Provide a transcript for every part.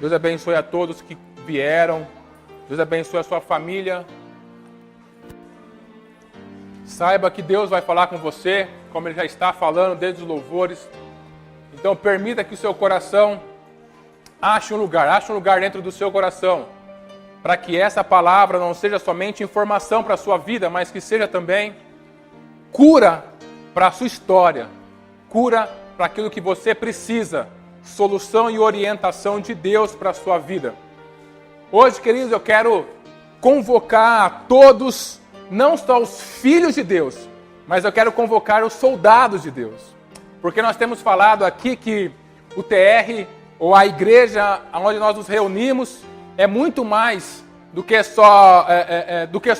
Deus abençoe a todos que vieram. Deus abençoe a sua família. Saiba que Deus vai falar com você, como Ele já está falando desde os louvores. Então permita que o seu coração ache um lugar dentro do seu coração, para que essa palavra não seja somente informação para a sua vida, mas que seja também cura para a sua história, cura para aquilo que você precisa, solução e orientação de Deus para a sua vida. Hoje, queridos, eu quero convocar a todos, não só os filhos de Deus, mas eu quero convocar os soldados de Deus. Porque nós temos falado aqui que o TR, ou a igreja onde nós nos reunimos, é muito mais do que só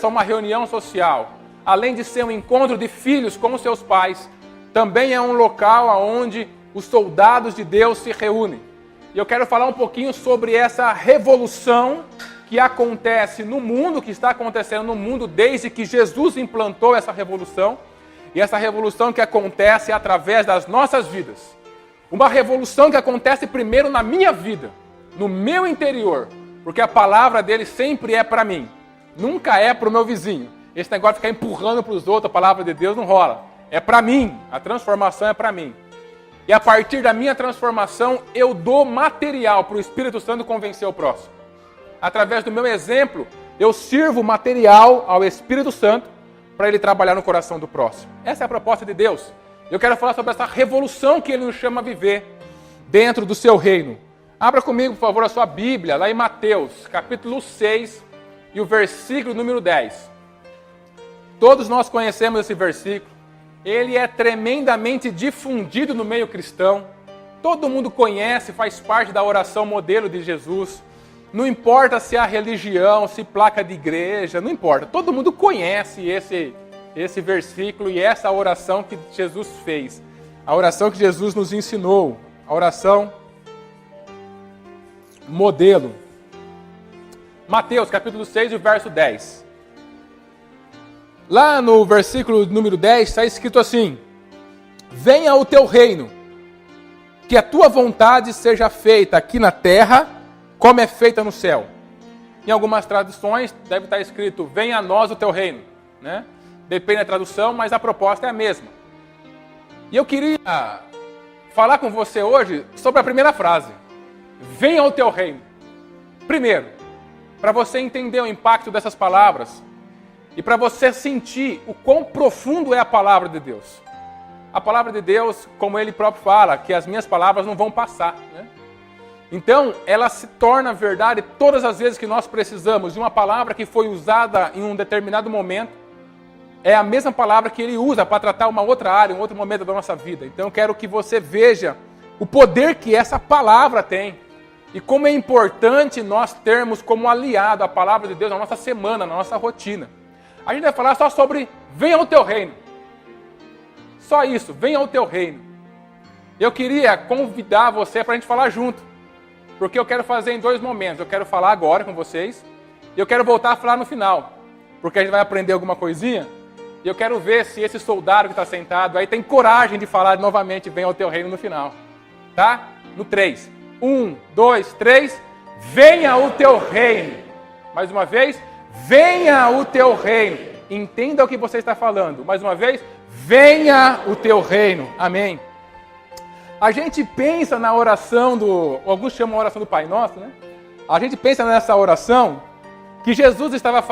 uma reunião social. Além de ser um encontro de filhos com os seus pais, também é um local onde os soldados de Deus se reúnem. E eu quero falar um pouquinho sobre essa revolução que acontece no mundo, que está acontecendo no mundo desde que Jesus implantou essa revolução. E essa revolução que acontece através das nossas vidas. Uma revolução que acontece primeiro na minha vida, no meu interior. Porque a palavra dele sempre é para mim. Nunca é para o meu vizinho. Esse negócio de ficar empurrando para os outros, a palavra de Deus não rola. É para mim. A transformação é para mim. E a partir da minha transformação, eu dou material para o Espírito Santo convencer o próximo. Através do meu exemplo, eu sirvo material ao Espírito Santo para ele trabalhar no coração do próximo. Essa é a proposta de Deus. Eu quero falar sobre essa revolução que ele nos chama a viver dentro do seu reino. Abra comigo, por favor, a sua Bíblia, lá em Mateus, capítulo 6, e o versículo número 10. Todos nós conhecemos esse versículo. Ele é tremendamente difundido no meio cristão. Todo mundo conhece, faz parte da oração modelo de Jesus. Não importa se é religião, se placa de igreja, não importa. Todo mundo conhece esse versículo e essa oração que Jesus fez. A oração que Jesus nos ensinou. A oração modelo. Mateus, capítulo 6, e verso 10. Lá no versículo número 10 está escrito assim: venha o teu reino, que a tua vontade seja feita aqui na terra, como é feita no céu. Em algumas traduções deve estar escrito: venha a nós o teu reino, né? Depende da tradução, mas a proposta é a mesma. E eu queria falar com você hoje sobre a primeira frase: venha o teu reino. Primeiro, para você entender o impacto dessas palavras e para você sentir o quão profundo é a palavra de Deus. A palavra de Deus, como ele próprio fala, que as minhas palavras não vão passar, né? Então, ela se torna verdade todas as vezes que nós precisamos de uma palavra que foi usada em um determinado momento. É a mesma palavra que ele usa para tratar uma outra área, um outro momento da nossa vida. Então, eu quero que você veja o poder que essa palavra tem e como é importante nós termos como aliado a palavra de Deus na nossa semana, na nossa rotina. A gente vai falar só sobre venha ao teu reino. Só isso, venha ao teu reino. Eu queria convidar você para a gente falar junto. Porque eu quero fazer em dois momentos. Eu quero falar agora com vocês. E eu quero voltar a falar no final. Porque a gente vai aprender alguma coisinha. E eu quero ver se esse soldado que está sentado aí tem coragem de falar novamente venha ao teu reino no final. Tá? No 3. 1, 2, 3. Venha o teu reino. Mais uma vez. Venha o teu reino. Entenda o que você está falando. Mais uma vez. Venha o teu reino. Amém. A gente pensa na oração alguns chamam a oração do Pai Nosso, né? A gente pensa nessa oração que Jesus estava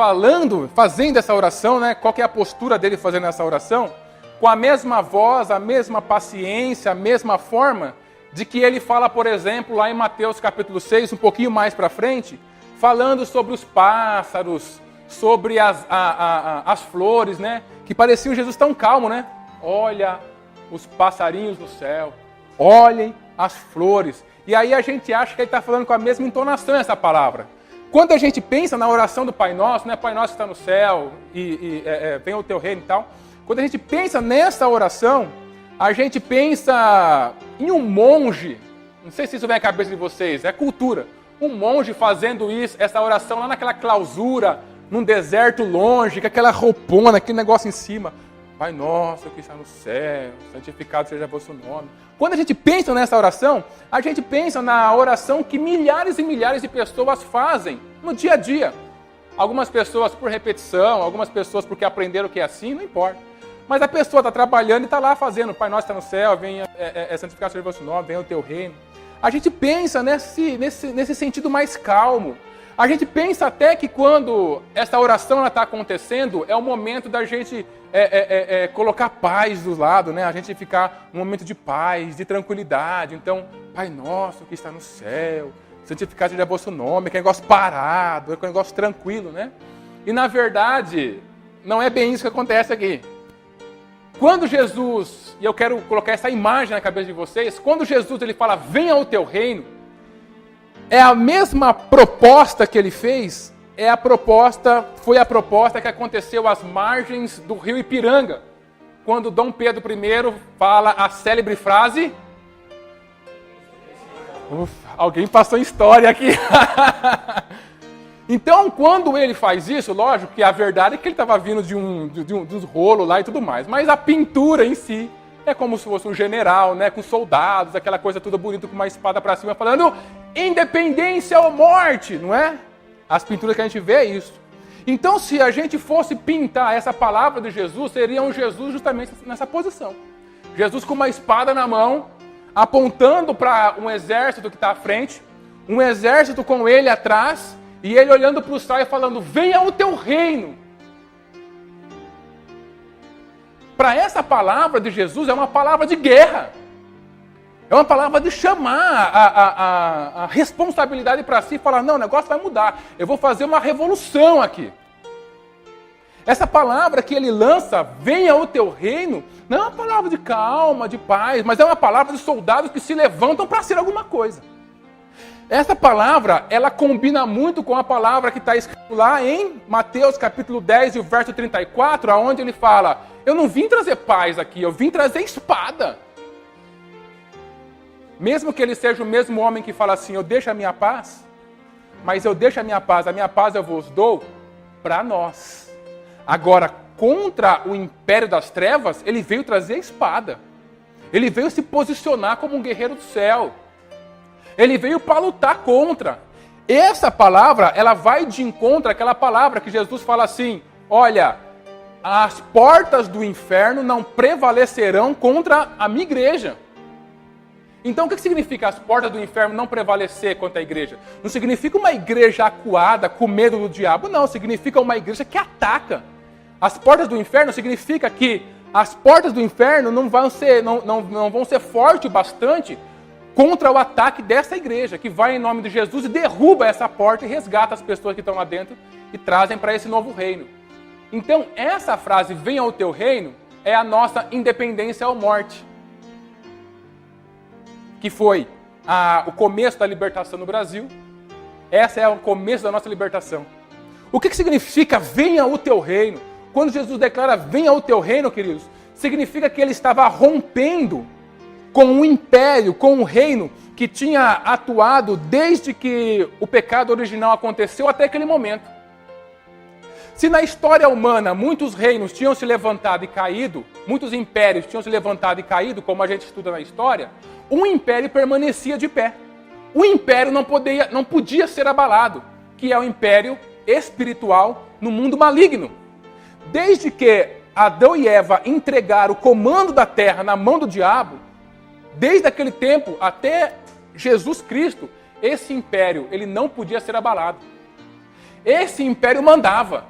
fazendo essa oração, né? Qual que é a postura dele fazendo essa oração? Com a mesma voz, a mesma paciência, a mesma forma de que ele fala, por exemplo, lá em Mateus capítulo 6, um pouquinho mais para frente, falando sobre os pássaros, sobre as flores, né? Que parecia um Jesus tão calmo, né? Olha os passarinhos no céu, olhem as flores. E aí a gente acha que ele está falando com a mesma entonação essa palavra. Quando a gente pensa na oração do Pai Nosso, né? Pai Nosso que está no céu, venha o teu reino e tal. Quando a gente pensa nessa oração, a gente pensa em um monge. Não sei se isso vem à cabeça de vocês, é cultura. Um monge fazendo essa oração lá naquela clausura, num deserto longe, com aquela roupona, aquele negócio em cima. Pai nosso que está no céu, santificado seja o vosso nome. Quando a gente pensa nessa oração, a gente pensa na oração que milhares e milhares de pessoas fazem no dia a dia. Algumas pessoas por repetição, algumas pessoas porque aprenderam que é assim, não importa. Mas a pessoa está trabalhando e está lá fazendo, Pai nosso está no céu, venha, santificado seja o vosso nome, venha o teu reino. A gente pensa nesse sentido mais calmo. A gente pensa até que quando essa oração está acontecendo, é o momento da gente colocar paz do lado, né? A gente ficar num momento de paz, de tranquilidade. Então, Pai nosso que está no céu, santificado seja o vosso nome, que é um negócio parado, é um negócio tranquilo, né? E na verdade, não é bem isso que acontece aqui. Quando Jesus, e eu quero colocar essa imagem na cabeça de vocês, quando Jesus ele fala, venha o teu reino, é a mesma proposta que ele fez, foi a proposta que aconteceu às margens do rio Ipiranga, quando Dom Pedro I fala a célebre frase, alguém passou história aqui. Então, quando ele faz isso, lógico que a verdade é que ele estava vindo de uns rolos lá e tudo mais. Mas a pintura em si é como se fosse um general, né, com soldados, aquela coisa toda bonita com uma espada para cima, falando independência ou morte, não é? As pinturas que a gente vê é isso. Então, se a gente fosse pintar essa palavra de Jesus, seria um Jesus justamente nessa posição. Jesus com uma espada na mão, apontando para um exército que está à frente, um exército com ele atrás, e ele olhando para o céu e falando, venha o teu reino. Para essa palavra de Jesus é uma palavra de guerra. É uma palavra de chamar a responsabilidade para si e falar, não, o negócio vai mudar. Eu vou fazer uma revolução aqui. Essa palavra que ele lança, venha o teu reino, não é uma palavra de calma, de paz, mas é uma palavra de soldados que se levantam para ser alguma coisa. Essa palavra, ela combina muito com a palavra que está escrito lá em Mateus capítulo 10 e o verso 34, onde ele fala, eu não vim trazer paz aqui, eu vim trazer espada. Mesmo que ele seja o mesmo homem que fala assim, eu deixo a minha paz, mas eu deixo a minha paz eu vos dou para nós. Agora, contra o império das trevas, ele veio trazer a espada. Ele veio se posicionar como um guerreiro do céu. Ele veio para lutar contra. Essa palavra, ela vai de encontro àquela palavra que Jesus fala assim, olha, as portas do inferno não prevalecerão contra a minha igreja. Então, o que significa as portas do inferno não prevalecer contra a igreja? Não significa uma igreja acuada, com medo do diabo, não. Significa uma igreja que ataca. As portas do inferno significa que as portas do inferno não vão ser fortes o bastante contra o ataque dessa igreja, que vai em nome de Jesus e derruba essa porta e resgata as pessoas que estão lá dentro e trazem para esse novo reino. Então, essa frase, venha ao teu reino, é a nossa independência ou morte. Que foi o começo da libertação no Brasil. Essa é o começo da nossa libertação. O que significa venha o teu reino? Quando Jesus declara venha o teu reino, queridos, significa que ele estava rompendo com um império, com um reino que tinha atuado desde que o pecado original aconteceu até aquele momento. Se na história humana muitos reinos tinham se levantado e caído, muitos impérios tinham se levantado e caído, como a gente estuda na história, um império permanecia de pé. O império não podia ser abalado, que é o império espiritual no mundo maligno. Desde que Adão e Eva entregaram o comando da terra na mão do diabo, desde aquele tempo até Jesus Cristo, esse império ele não podia ser abalado. Esse império mandava.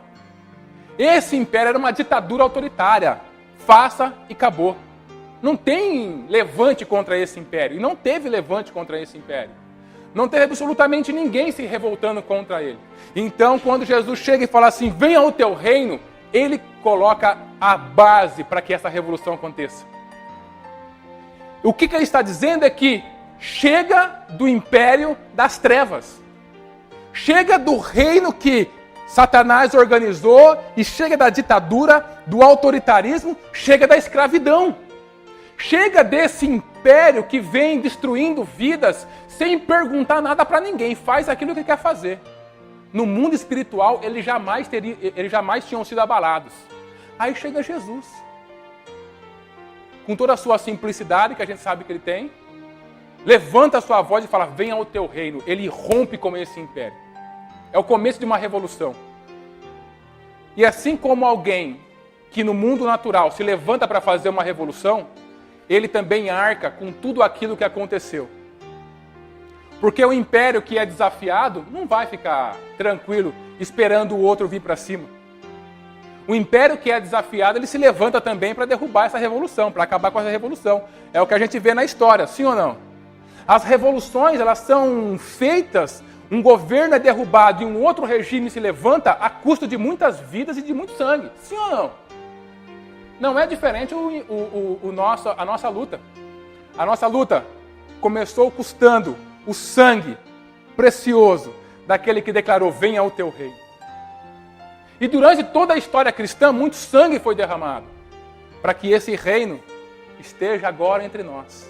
Esse império era uma ditadura autoritária. Faça e acabou. Não tem levante contra esse império. E não teve levante contra esse império. Não teve absolutamente ninguém se revoltando contra ele. Então, quando Jesus chega e fala assim, venha ao teu reino, ele coloca a base para que essa revolução aconteça. O que ele está dizendo é que chega do império das trevas. Chega do reino que Satanás organizou e chega da ditadura, do autoritarismo, chega da escravidão. Chega desse império que vem destruindo vidas sem perguntar nada para ninguém. Faz aquilo que quer fazer. No mundo espiritual, eles jamais tinham sido abalados. Aí chega Jesus. com toda a sua simplicidade, que a gente sabe que ele tem, levanta a sua voz e fala, venha ao teu reino. Ele rompe com esse império. É o começo de uma revolução. E assim como alguém que no mundo natural se levanta para fazer uma revolução, ele também arca com tudo aquilo que aconteceu. Porque o império que é desafiado não vai ficar tranquilo esperando o outro vir para cima. O império que é desafiado, ele se levanta também para derrubar essa revolução, para acabar com essa revolução. É o que a gente vê na história, sim ou não? As revoluções, elas são feitas, um governo é derrubado e um outro regime se levanta a custo de muitas vidas e de muito sangue. Sim ou não? Não é diferente a nossa luta. A nossa luta começou custando o sangue precioso daquele que declarou, venha ao teu reino. E durante toda a história cristã, muito sangue foi derramado para que esse reino esteja agora entre nós.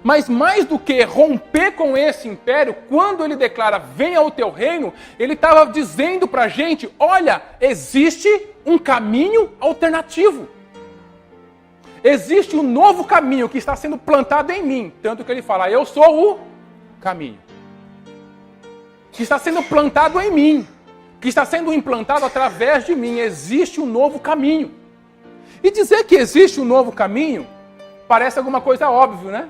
Mas mais do que romper com esse império, quando ele declara, venha ao teu reino, ele estava dizendo para a gente, olha, existe um caminho alternativo. Existe um novo caminho que está sendo plantado em mim. Tanto que ele fala, eu sou o caminho. Que está sendo plantado em mim. Que está sendo implantado através de mim. Existe um novo caminho. E dizer que existe um novo caminho parece alguma coisa óbvia, né?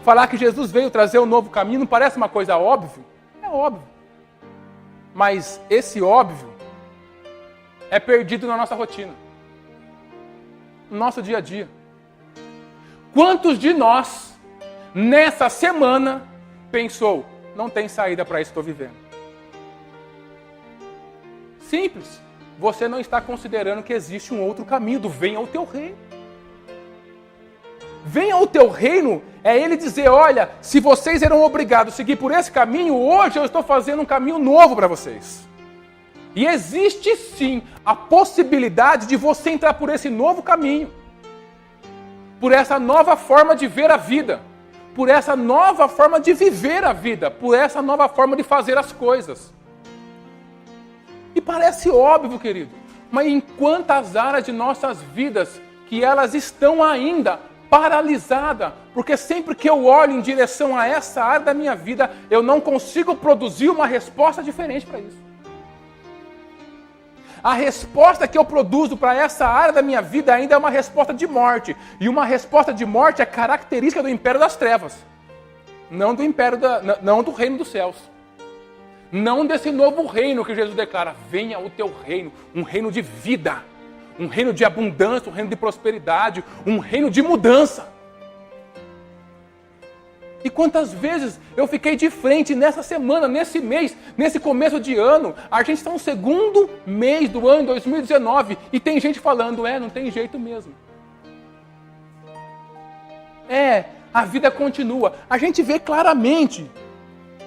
Falar que Jesus veio trazer um novo caminho não parece uma coisa óbvia? É óbvio. Mas esse óbvio é perdido na nossa rotina. No nosso dia a dia. Quantos de nós, nessa semana, pensou, não tem saída para isso que estou vivendo? Simples. Você não está considerando que existe um outro caminho do venha ao teu reino. Venha ao teu reino é ele dizer, olha, se vocês eram obrigados a seguir por esse caminho, hoje eu estou fazendo um caminho novo para vocês. E existe sim a possibilidade de você entrar por esse novo caminho. Por essa nova forma de ver a vida. Por essa nova forma de viver a vida. Por essa nova forma de fazer as coisas. E parece óbvio, querido. Mas em quantas áreas de nossas vidas que elas estão ainda paralisadas. Porque sempre que eu olho em direção a essa área da minha vida, eu não consigo produzir uma resposta diferente para isso. A resposta que eu produzo para essa área da minha vida ainda é uma resposta de morte. E uma resposta de morte é característica do império das trevas. Não do império não do reino dos céus. Não desse novo reino que Jesus declara. Venha o teu reino. Um reino de vida. Um reino de abundância. Um reino de prosperidade. Um reino de mudança. E quantas vezes eu fiquei de frente nessa semana, nesse mês, nesse começo de ano. A gente está no segundo mês do ano 2019 e tem gente falando, não tem jeito mesmo. A vida continua. A gente vê claramente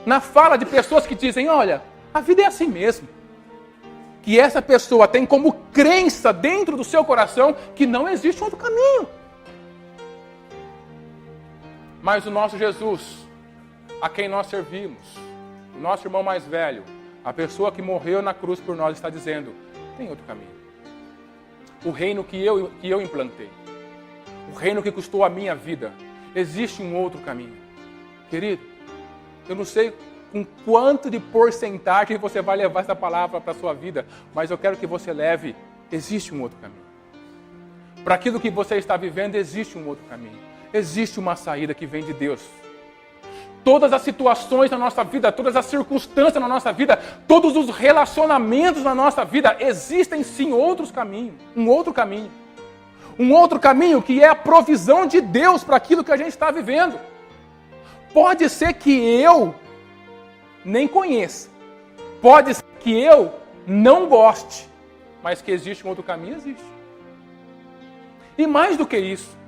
na fala de pessoas que dizem, olha, a vida é assim mesmo. Que essa pessoa tem como crença dentro do seu coração que não existe outro caminho. Mas o nosso Jesus, a quem nós servimos, o nosso irmão mais velho, a pessoa que morreu na cruz por nós, está dizendo, tem outro caminho. O reino que eu implantei, o reino que custou a minha vida, existe um outro caminho. Querido, eu não sei com quanto de porcentagem você vai levar essa palavra para a sua vida, mas eu quero que você leve, existe um outro caminho. Para aquilo que você está vivendo, existe um outro caminho. Existe uma saída que vem de Deus. Todas as situações na nossa vida, todas as circunstâncias na nossa vida, todos os relacionamentos na nossa vida, existem sim outros caminhos. Um outro caminho. Um outro caminho que é a provisão de Deus para aquilo que a gente está vivendo. Pode ser que eu nem conheça. Pode ser que eu não goste. Mas que existe um outro caminho, existe. E mais do que isso,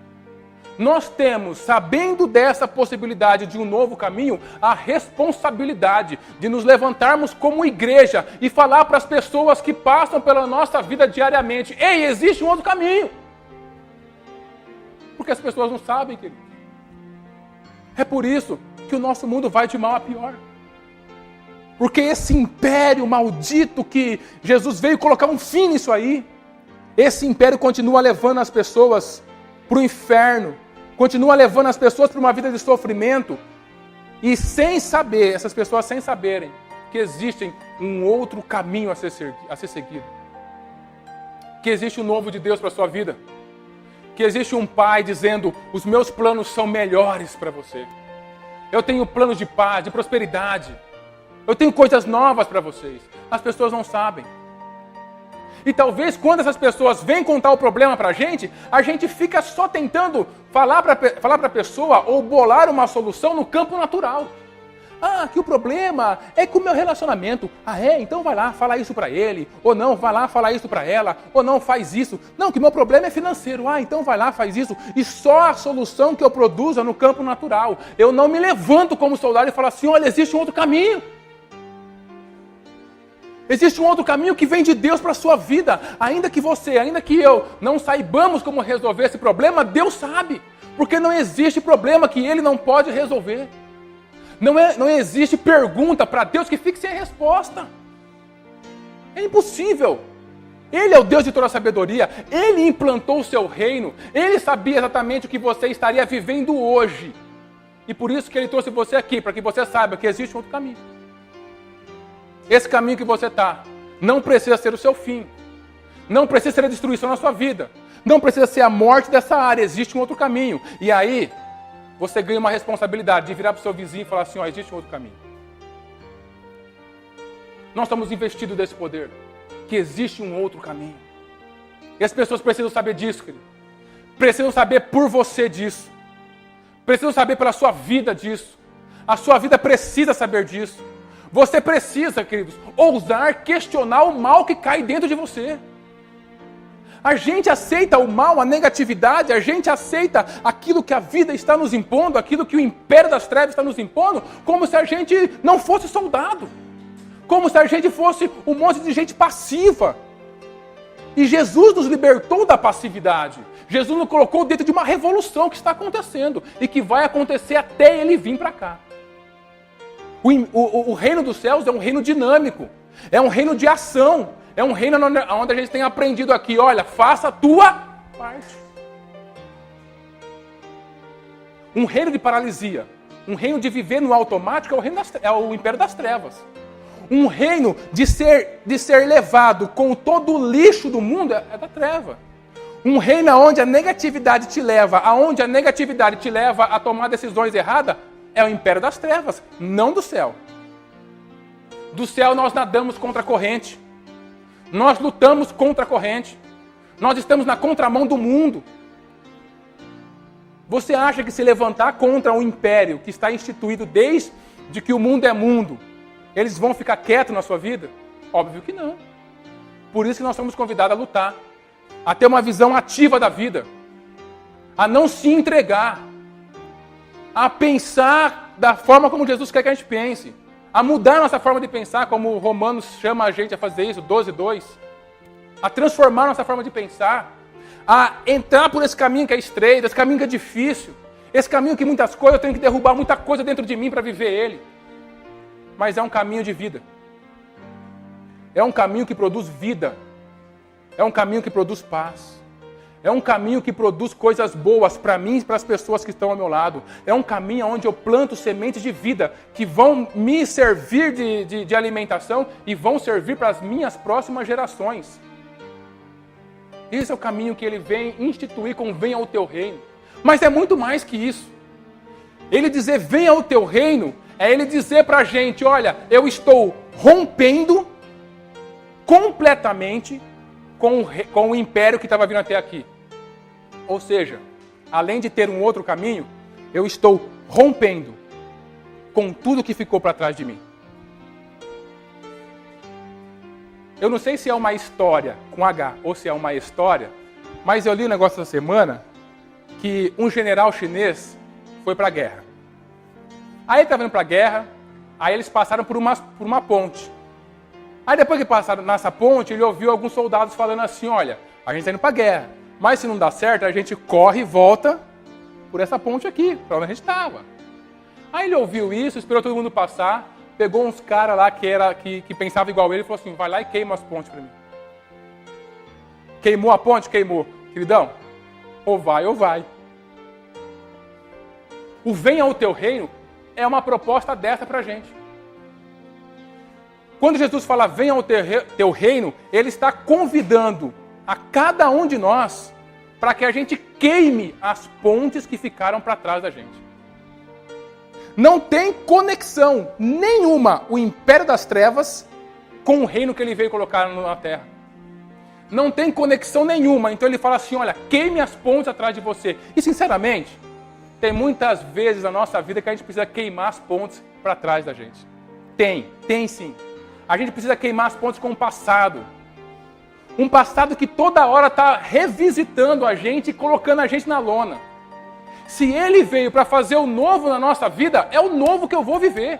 nós temos, sabendo dessa possibilidade de um novo caminho, a responsabilidade de nos levantarmos como igreja e falar para as pessoas que passam pela nossa vida diariamente, ei, existe um outro caminho. Porque as pessoas não sabem, querido. É por isso que o nosso mundo vai de mal a pior. Porque esse império maldito que Jesus veio colocar um fim nisso aí, esse império continua levando as pessoas para o inferno, continua levando as pessoas para uma vida de sofrimento, e sem saber, essas pessoas sem saberem que existe um outro caminho a ser seguido. Que existe um novo de Deus para a sua vida. Que existe um Pai dizendo, os meus planos são melhores para você. Eu tenho planos de paz, de prosperidade. Eu tenho coisas novas para vocês. As pessoas não sabem. E talvez quando essas pessoas vêm contar o problema para a gente fica só tentando falar para a pessoa ou bolar uma solução no campo natural. Ah, que o problema é com o meu relacionamento. Ah, é? Então vai lá, fala isso para ele. Ou não, vai lá, fala isso para ela. Ou não, faz isso. Não, que o meu problema é financeiro. Ah, então vai lá, faz isso. E só a solução que eu produzo é no campo natural. Eu não me levanto como soldado e falo assim, olha, existe um outro caminho. Existe um outro caminho que vem de Deus para a sua vida. Ainda que eu não saibamos como resolver esse problema, Deus sabe. Porque não existe problema que Ele não pode resolver. Não existe pergunta para Deus que fique sem resposta. É impossível. Ele é o Deus de toda a sabedoria. Ele implantou o seu reino. Ele sabia exatamente o que você estaria vivendo hoje. E por isso que Ele trouxe você aqui, para que você saiba que existe um outro caminho. Esse caminho que você está não precisa ser o seu fim. Não precisa ser a destruição na sua vida. Não precisa ser a morte dessa área. Existe um outro caminho. E aí, você ganha uma responsabilidade de virar para o seu vizinho e falar assim, ó, existe um outro caminho. Nós estamos investidos desse poder. Que existe um outro caminho. E as pessoas precisam saber disso, querido. Precisam saber por você disso. Precisam saber pela sua vida disso. A sua vida precisa saber disso. Você precisa, queridos, ousar questionar o mal que cai dentro de você. A gente aceita o mal, a negatividade, a gente aceita aquilo que a vida está nos impondo, aquilo que o império das trevas está nos impondo, como se a gente não fosse soldado. Como se a gente fosse um monte de gente passiva. E Jesus nos libertou da passividade. Jesus nos colocou dentro de uma revolução que está acontecendo e que vai acontecer até Ele vir para cá. O reino dos céus é um reino dinâmico, é um reino de ação, é um reino onde a gente tem aprendido aqui, olha, faça a tua parte. Um reino de paralisia, um reino de viver no automático é o império das trevas. Um reino de ser levado com todo o lixo do mundo é da treva. Um reino onde a negatividade te leva a tomar decisões erradas, é o império das trevas, não do céu. Do céu nós nadamos contra a corrente. Nós lutamos contra a corrente. Nós estamos na contramão do mundo. Você acha que se levantar contra o império que está instituído desde que o mundo é mundo, eles vão ficar quietos na sua vida? Óbvio que não. Por isso que nós somos convidados a lutar, a ter uma visão ativa da vida, a não se entregar, a pensar da forma como Jesus quer que a gente pense, a mudar nossa forma de pensar, como Romanos chama a gente a fazer isso, 12:2, a transformar nossa forma de pensar, a entrar por esse caminho que é estreito, esse caminho que é difícil, esse caminho que muitas coisas eu tenho que derrubar muita coisa dentro de mim para viver ele, mas é um caminho de vida, é um caminho que produz vida, é um caminho que produz paz. É um caminho que produz coisas boas para mim e para as pessoas que estão ao meu lado. É um caminho onde eu planto sementes de vida que vão me servir de alimentação e vão servir para as minhas próximas gerações. Esse é o caminho que Ele vem instituir com venha ao teu reino. Mas é muito mais que isso. Ele dizer venha ao teu reino é Ele dizer para a gente, olha, eu estou rompendo completamente com o império que estava vindo até aqui. Ou seja, além de ter um outro caminho, eu estou rompendo com tudo que ficou para trás de mim. Eu não sei se é uma história com H ou se é uma história, mas eu li um negócio essa semana que um general chinês foi para a guerra. Aí ele estava indo para a guerra, aí eles passaram por uma ponte. Aí depois que passaram nessa ponte, ele ouviu alguns soldados falando assim, olha, a gente está indo para a guerra, mas se não dá certo, a gente corre e volta por essa ponte aqui, para onde a gente estava. Aí ele ouviu isso, esperou todo mundo passar, pegou uns caras lá que pensavam igual ele e falou assim, vai lá e queima as pontes para mim. Queimou a ponte? Queimou. Queridão, ou vai ou vai. O venha ao teu reino é uma proposta dessa para a gente. Quando Jesus fala venha ao teu reino, Ele está convidando a cada um de nós para que a gente queime as pontes que ficaram para trás da gente. Não tem conexão nenhuma o império das trevas com o reino que Ele veio colocar na terra. Não tem conexão nenhuma. Então Ele fala assim, olha, queime as pontes atrás de você. E sinceramente, tem muitas vezes na nossa vida que a gente precisa queimar as pontes para trás da gente. Tem sim. A gente precisa queimar as pontes com o passado. Um passado que toda hora está revisitando a gente e colocando a gente na lona. Se Ele veio para fazer o novo na nossa vida, é o novo que eu vou viver.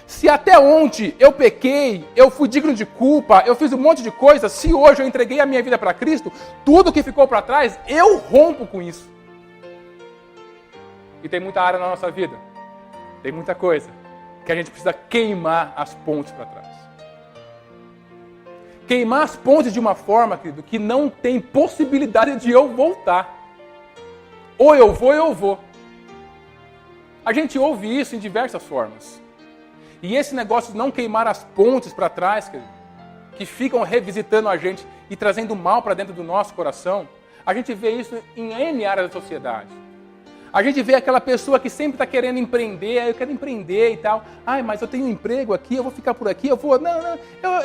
Se até ontem eu pequei, eu fui digno de culpa, eu fiz um monte de coisa, se hoje eu entreguei a minha vida para Cristo, tudo que ficou para trás, eu rompo com isso. E tem muita área na nossa vida, tem muita coisa, que a gente precisa queimar as pontes para trás. Queimar as pontes de uma forma, querido, que não tem possibilidade de eu voltar. Ou eu vou, ou eu vou. A gente ouve isso em diversas formas. E esse negócio de não queimar as pontes para trás, querido, que ficam revisitando a gente e trazendo mal para dentro do nosso coração, a gente vê isso em N áreas da sociedade. A gente vê aquela pessoa que sempre está querendo empreender, eu quero empreender e tal. Ai, mas eu tenho um emprego aqui, eu vou ficar por aqui, eu vou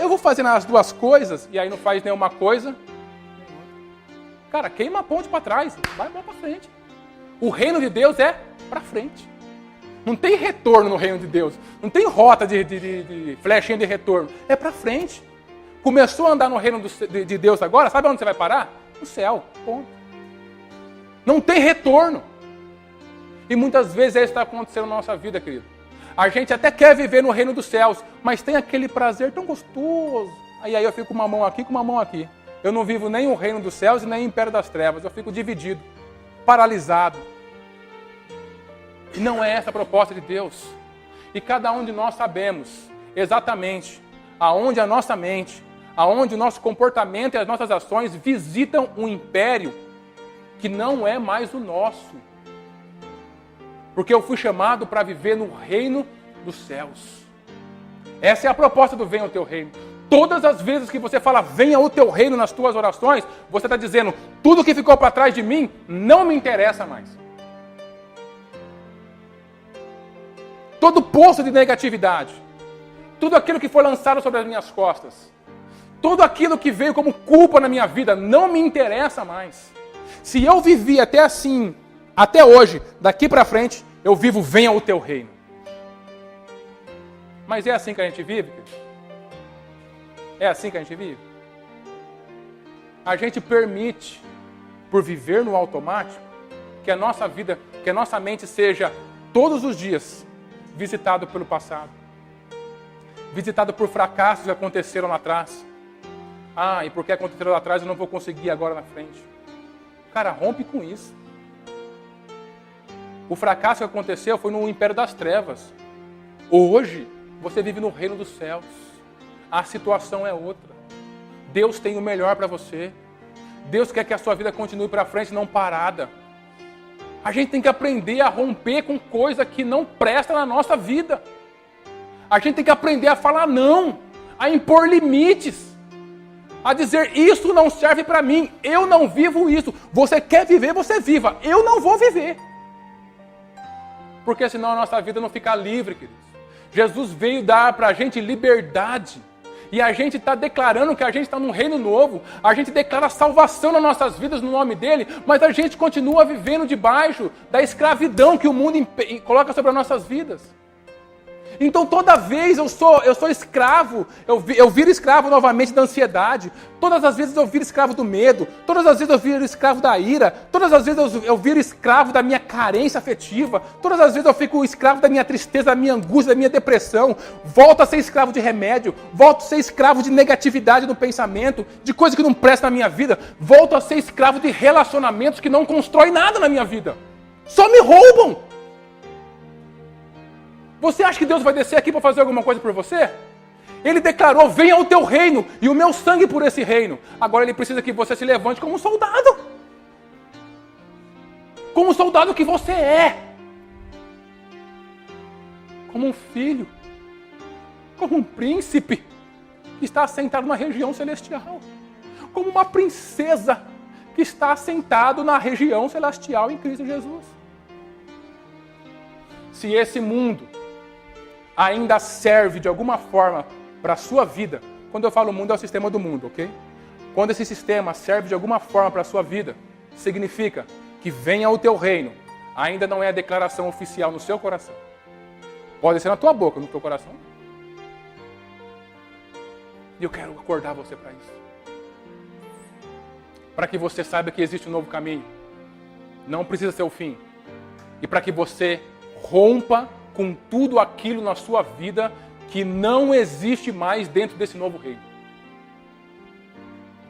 vou fazendo as duas coisas, e aí não faz nenhuma coisa. Cara, queima a ponte para trás, vai para frente. O reino de Deus é para frente. Não tem retorno no reino de Deus. Não tem rota de flechinha de retorno. É para frente. Começou a andar no reino de Deus agora, sabe onde você vai parar? No céu. Ponto. Não tem retorno. E muitas vezes é isso que está acontecendo na nossa vida, querido. A gente até quer viver no reino dos céus, mas tem aquele prazer tão gostoso. Aí eu fico com uma mão aqui, com uma mão aqui. Eu não vivo nem o reino dos céus e nem o império das trevas. Eu fico dividido, paralisado. E não é essa a proposta de Deus. E cada um de nós sabemos exatamente aonde a nossa mente, aonde o nosso comportamento e as nossas ações visitam um império que não é mais o nosso. Porque eu fui chamado para viver no reino dos céus. Essa é a proposta do venha ao teu reino. Todas as vezes que você fala venha ao teu reino nas tuas orações, você está dizendo tudo que ficou para trás de mim não me interessa mais. Todo poço de negatividade, tudo aquilo que foi lançado sobre as minhas costas, tudo aquilo que veio como culpa na minha vida não me interessa mais. Se eu vivi até assim, até hoje, daqui para frente, eu vivo venha ao teu reino. Mas é assim que a gente vive? É assim que a gente vive? A gente permite, por viver no automático, que a nossa vida, que a nossa mente seja todos os dias visitado pelo passado, visitado por fracassos que aconteceram lá atrás. Ah, e porque aconteceram lá atrás eu não vou conseguir agora na frente. Cara, rompe com isso. O fracasso que aconteceu foi no império das trevas. Hoje, você vive no reino dos céus. A situação é outra. Deus tem o melhor para você. Deus quer que a sua vida continue para frente, não parada. A gente tem que aprender a romper com coisa que não presta na nossa vida. A gente tem que aprender a falar não, a impor limites, a dizer isso não serve para mim, eu não vivo isso. Você quer viver, você viva. Eu não vou viver. Porque senão a nossa vida não fica livre, queridos. Jesus veio dar para a gente liberdade. E a gente está declarando que a gente está num reino novo. A gente declara salvação nas nossas vidas no nome dele. Mas a gente continua vivendo debaixo da escravidão que o mundo coloca sobre as nossas vidas. Então toda vez eu sou escravo, eu viro escravo novamente da ansiedade. Todas as vezes eu viro escravo do medo. Todas as vezes eu viro escravo da ira. Todas as vezes eu viro escravo da minha carência afetiva. Todas as vezes eu fico escravo da minha tristeza, da minha angústia, da minha depressão. Volto a ser escravo de remédio. Volto a ser escravo de negatividade no pensamento, de coisa que não presta na minha vida. Volto a ser escravo de relacionamentos que não constroem nada na minha vida. Só me roubam. Você acha que Deus vai descer aqui para fazer alguma coisa por você? Ele declarou, venha ao teu reino e o meu sangue por esse reino. Agora ele precisa que você se levante como um soldado. como o soldado que você é. Como um filho. Como um príncipe que está assentado na região celestial. Como uma princesa que está assentado na região celestial em Cristo Jesus. Se esse mundo ainda serve de alguma forma para a sua vida, quando eu falo mundo é o sistema do mundo, ok? Quando esse sistema serve de alguma forma para a sua vida, significa que venha o teu reino, ainda não é a declaração oficial no seu coração. Pode ser na tua boca, no teu coração. E eu quero acordar você para isso. Para que você saiba que existe um novo caminho. Não precisa ser o fim. E para que você rompa com tudo aquilo na sua vida que não existe mais dentro desse novo reino.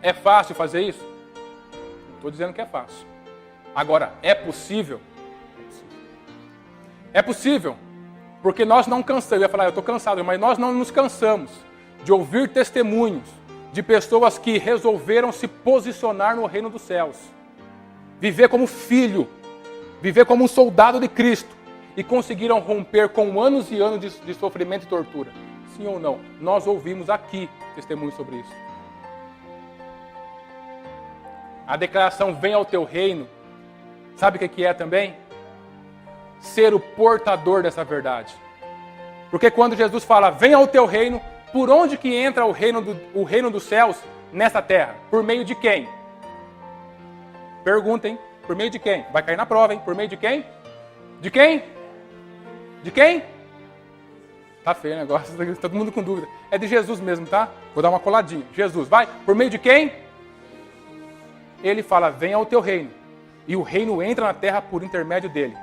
É fácil fazer isso? Não estou dizendo que é fácil. Agora, é possível? É possível. Porque nós não cansamos. Eu ia falar, eu estou cansado, mas nós não nos cansamos de ouvir testemunhos de pessoas que resolveram se posicionar no reino dos céus. Viver como filho. Viver como um soldado de Cristo. E conseguiram romper com anos e anos de sofrimento e tortura. Sim ou não? Nós ouvimos aqui testemunhos sobre isso. A declaração venha ao teu reino. Sabe o que é também? Ser o portador dessa verdade. Porque quando Jesus fala, venha ao teu reino, por onde que entra o reino dos céus nessa terra? Por meio de quem? Perguntem, por meio de quem? Vai cair na prova, hein? Por meio de quem? De quem? De quem? Tá feio o negócio, todo mundo com dúvida. É de Jesus mesmo, tá? Vou dar uma coladinha. Jesus, vai. Por meio de quem? Ele fala, venha ao teu reino. E o reino entra na terra por intermédio dele.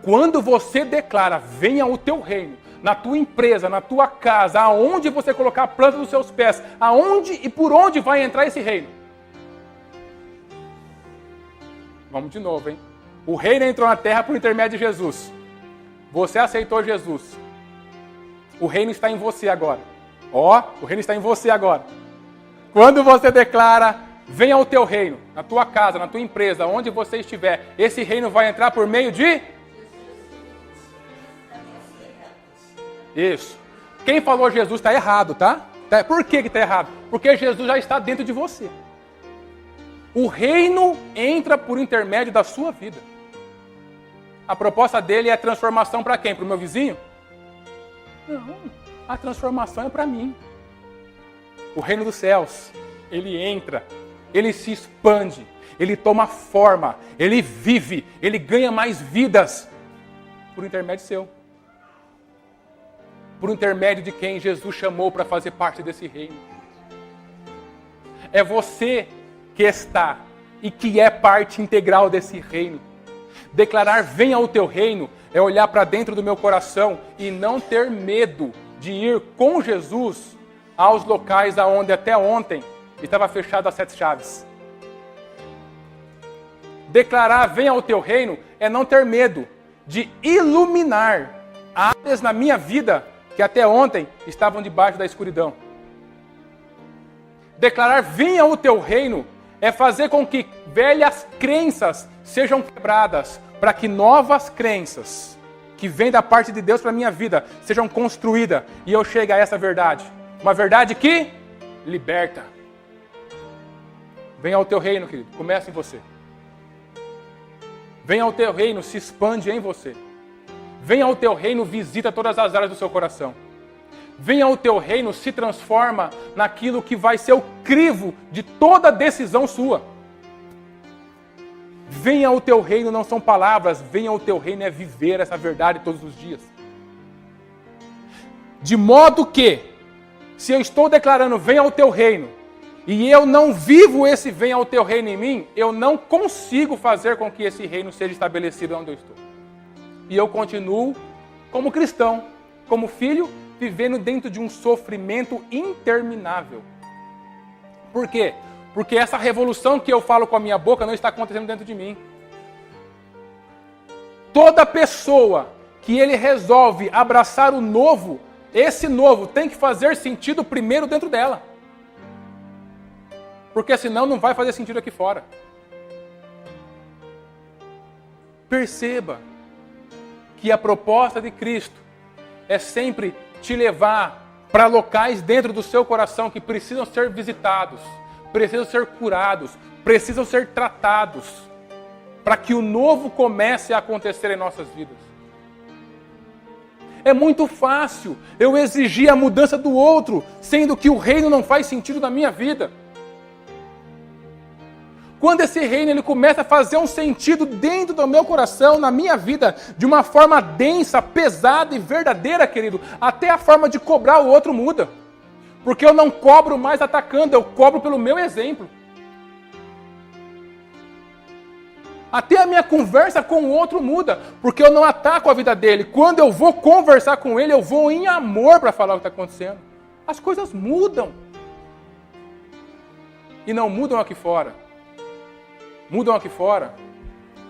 Quando você declara, venha ao teu reino, na tua empresa, na tua casa, aonde você colocar a planta dos seus pés, aonde e por onde vai entrar esse reino? Vamos de novo, hein? O reino entrou na terra por intermédio de Jesus. Você aceitou Jesus. O reino está em você agora. Ó, o reino está em você agora. Quando você declara, venha ao teu reino, na tua casa, na tua empresa, onde você estiver, esse reino vai entrar por meio de... Isso. Quem falou Jesus está errado, tá? Por que está errado? Porque Jesus já está dentro de você. O reino entra por intermédio da sua vida. A proposta dele é transformação para quem? Para o meu vizinho? Não, a transformação é para mim. O reino dos céus, ele entra, ele se expande, ele toma forma, ele vive, ele ganha mais vidas por intermédio seu. Por intermédio de quem Jesus chamou para fazer parte desse reino. É você que está e que é parte integral desse reino. Declarar venha ao teu reino é olhar para dentro do meu coração e não ter medo de ir com Jesus aos locais aonde até ontem estava fechado as 7 chaves. Declarar venha ao teu reino é não ter medo de iluminar áreas na minha vida que até ontem estavam debaixo da escuridão. Declarar venha ao teu reino é fazer com que velhas crenças sejam quebradas, para que novas crenças que vêm da parte de Deus para a minha vida sejam construídas e eu chegue a essa verdade. Uma verdade que liberta. Venha ao teu reino, querido. Começa em você. Venha ao teu reino, se expande em você. Venha ao teu reino, visita todas as áreas do seu coração. Venha ao teu reino, se transforma naquilo que vai ser o crivo de toda decisão sua. Venha ao teu reino não são palavras, venha ao teu reino é viver essa verdade todos os dias. De modo que, se eu estou declarando venha ao teu reino, e eu não vivo esse venha ao teu reino em mim, eu não consigo fazer com que esse reino seja estabelecido onde eu estou. E eu continuo como cristão, como filho, vivendo dentro de um sofrimento interminável. Por quê? Porque essa revolução que eu falo com a minha boca não está acontecendo dentro de mim. Toda pessoa que ele resolve abraçar o novo, esse novo tem que fazer sentido primeiro dentro dela. Porque senão não vai fazer sentido aqui fora. perceba que a proposta de Cristo é sempre te levar para locais dentro do seu coração que precisam ser visitados, precisam ser curados, precisam ser tratados, para que o novo comece a acontecer em nossas vidas. É muito fácil eu exigir a mudança do outro, sendo que o reino não faz sentido na minha vida. Quando esse reino ele começa a fazer um sentido dentro do meu coração, na minha vida, de uma forma densa, pesada e verdadeira, querido, até a forma de cobrar o outro muda. Porque eu não cobro mais atacando, eu cobro pelo meu exemplo. Até a minha conversa com o outro muda, porque eu não ataco a vida dele. Quando eu vou conversar com ele, eu vou em amor para falar o que está acontecendo. As coisas mudam. E não mudam aqui fora. Mudam aqui fora,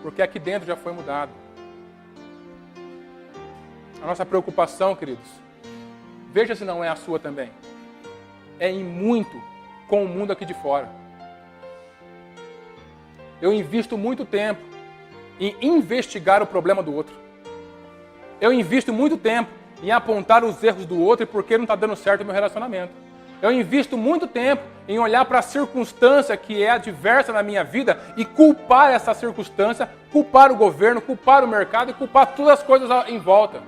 porque aqui dentro já foi mudado. A nossa preocupação, queridos, veja se não é a sua também, é em muito com o mundo aqui de fora. Eu invisto muito tempo em investigar o problema do outro. Eu invisto muito tempo em apontar os erros do outro e por que não está dando certo o meu relacionamento. Eu invisto muito tempo em olhar para a circunstância que é adversa na minha vida e culpar essa circunstância, culpar o governo, culpar o mercado e culpar todas as coisas em volta.